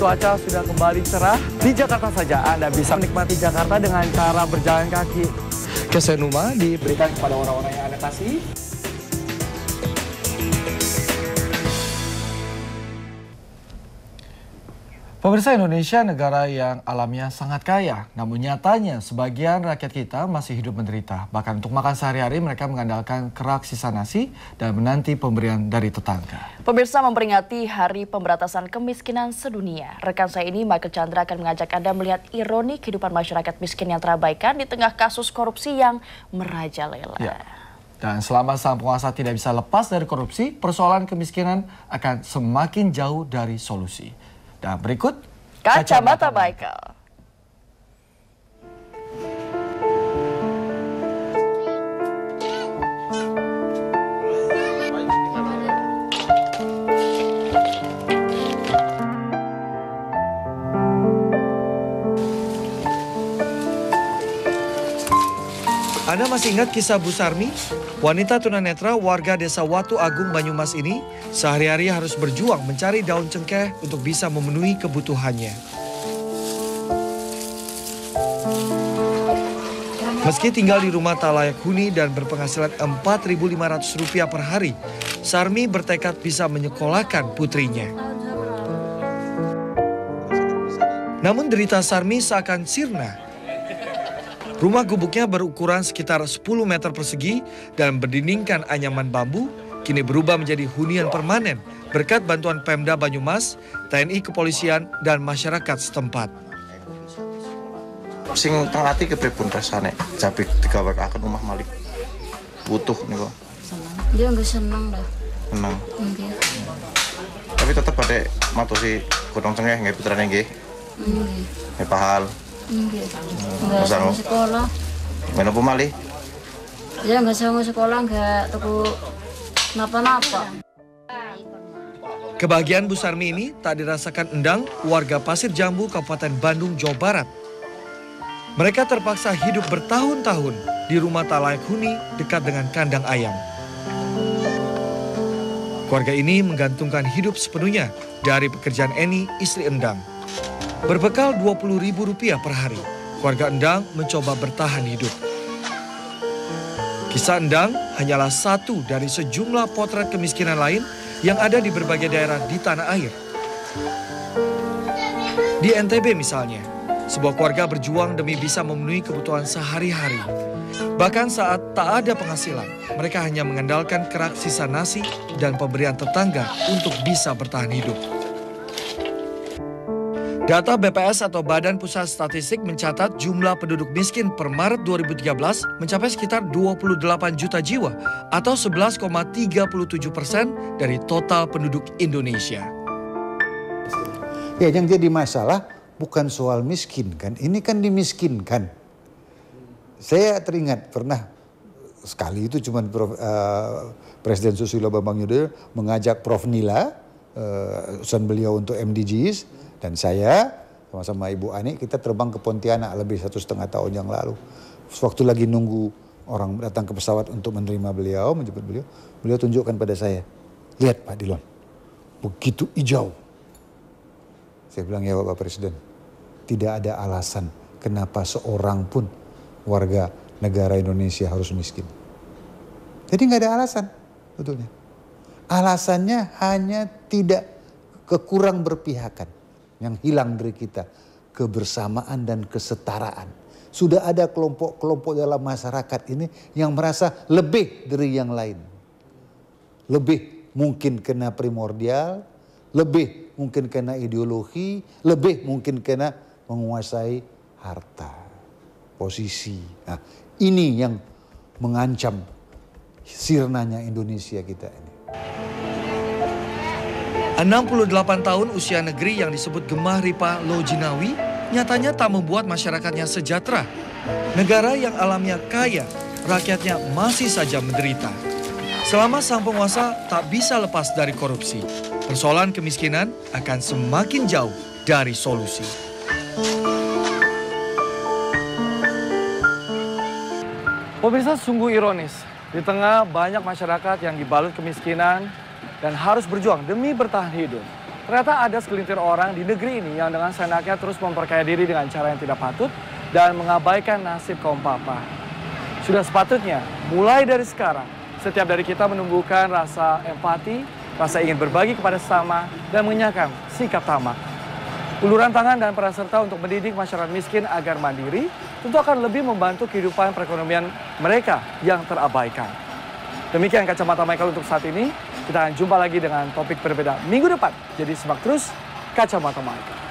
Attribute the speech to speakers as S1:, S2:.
S1: cuaca sudah kembali cerah. Di Jakarta saja Anda bisa menikmati Jakarta dengan cara berjalan kaki. Kesenuma diberikan kepada orang-orang yang Anda kasih. Pemirsa, Indonesia negara yang alamnya sangat kaya, namun nyatanya sebagian rakyat kita masih hidup menderita. Bahkan untuk makan sehari-hari mereka mengandalkan kerak sisa nasi dan menanti pemberian dari tetangga.
S2: Pemirsa, memperingati Hari Pemberantasan Kemiskinan Sedunia, rekan saya ini Michael Chandra akan mengajak Anda melihat ironi kehidupan masyarakat miskin yang terabaikan di tengah kasus korupsi yang merajalela.
S1: Ya. Dan selama sang penguasa tidak bisa lepas dari korupsi, persoalan kemiskinan akan semakin jauh dari solusi. Dan berikut
S2: Kacamata Michael.
S1: Anda masih ingat kisah Bu Sarmi? Wanita tunanetra warga desa Watu Agung, Banyumas ini sehari-hari harus berjuang mencari daun cengkeh untuk bisa memenuhi kebutuhannya. Meski tinggal di rumah tak layak huni dan berpenghasilan Rp4.500 per hari, Sarmi bertekad bisa menyekolahkan putrinya. Namun derita Sarmi seakan sirna. Rumah gubuknya berukuran sekitar 10 meter persegi dan berdindingkan anyaman bambu, kini berubah menjadi hunian permanen berkat bantuan Pemda Banyumas, TNI, kepolisian, dan masyarakat setempat.
S3: Sing kang ati kepripun rasane capek digawekaken omah malih. Butuh niku.
S4: Dia nggak senang dah.
S3: Senang.
S4: Nggih.
S3: Tapi tetep ade matosi godhong cengkeh nggih putrane nggih.
S4: Nggih.
S3: Nggih pahal.
S4: Nggih. Nggak sama sekolah.
S3: Menapa malih?
S4: Dia nggak sama sekolah, nggak tuku napa-napa.
S1: Kebahagiaan Bu Sarmi ini tak dirasakan Endang, warga Pasir Jambu, Kabupaten Bandung, Jawa Barat. Mereka terpaksa hidup bertahun-tahun di rumah tak layak huni dekat dengan kandang ayam. Keluarga ini menggantungkan hidup sepenuhnya dari pekerjaan Eni, istri Endang. Berbekal Rp20.000 per hari, keluarga Endang mencoba bertahan hidup. Kisah Endang hanyalah satu dari sejumlah potret kemiskinan lain yang ada di berbagai daerah di tanah air. Di NTB misalnya, sebuah keluarga berjuang demi bisa memenuhi kebutuhan sehari-hari. Bahkan saat tak ada penghasilan, mereka hanya mengandalkan kerak sisa nasi dan pemberian tetangga untuk bisa bertahan hidup. Data BPS atau Badan Pusat Statistik mencatat jumlah penduduk miskin per Maret 2013 mencapai sekitar 28 juta jiwa atau 11,37% dari total penduduk Indonesia.
S5: Ya, yang jadi masalah bukan soal miskin kan, ini kan dimiskinkan. Saya teringat pernah sekali itu cuman Presiden Susilo Bambang Yudhoyono mengajak Prof. Nila, urusan beliau untuk MDGs, dan saya sama-sama Ibu Ani kita terbang ke Pontianak lebih 1,5 tahun yang lalu. Waktu lagi nunggu orang datang ke pesawat untuk menerima beliau, menjemput beliau, beliau tunjukkan pada saya, lihat Pak Dilon, begitu hijau. Saya bilang, ya Bapak Presiden, tidak ada alasan kenapa seorang pun warga negara Indonesia harus miskin. Jadi nggak ada alasan, betulnya. Alasannya hanya tidak kekurang berpihakan. Yang hilang dari kita, kebersamaan dan kesetaraan. Sudah ada kelompok-kelompok dalam masyarakat ini yang merasa lebih dari yang lain. Lebih mungkin kena primordial, lebih mungkin kena ideologi, lebih mungkin kena menguasai harta, posisi. Nah, ini yang mengancam sirnanya Indonesia kita ini.
S1: 68 tahun usia negeri yang disebut Gemah Ripa Lojinawi nyatanya tak membuat masyarakatnya sejahtera. Negara yang alamnya kaya, rakyatnya masih saja menderita. Selama sang penguasa tak bisa lepas dari korupsi, persoalan kemiskinan akan semakin jauh dari solusi. Pemirsa, sungguh ironis. Di tengah banyak masyarakat yang dibalut kemiskinan dan harus berjuang demi bertahan hidup,
S6: Ternyata ada segelintir orang di negeri ini yang dengan seenaknya terus memperkaya diri dengan cara yang tidak patut dan mengabaikan nasib kaum papa. Sudah sepatutnya, mulai dari sekarang, setiap dari kita menumbuhkan rasa empati, rasa ingin berbagi kepada sesama, dan mengenyahkan sikap tamak. Uluran tangan dan peran serta untuk mendidik masyarakat miskin agar mandiri tentu akan lebih membantu kehidupan perekonomian mereka yang terabaikan. Demikian Kacamata Michael untuk saat ini. Kita akan jumpa lagi dengan topik berbeda minggu depan. Jadi simak terus Kacamata Michael.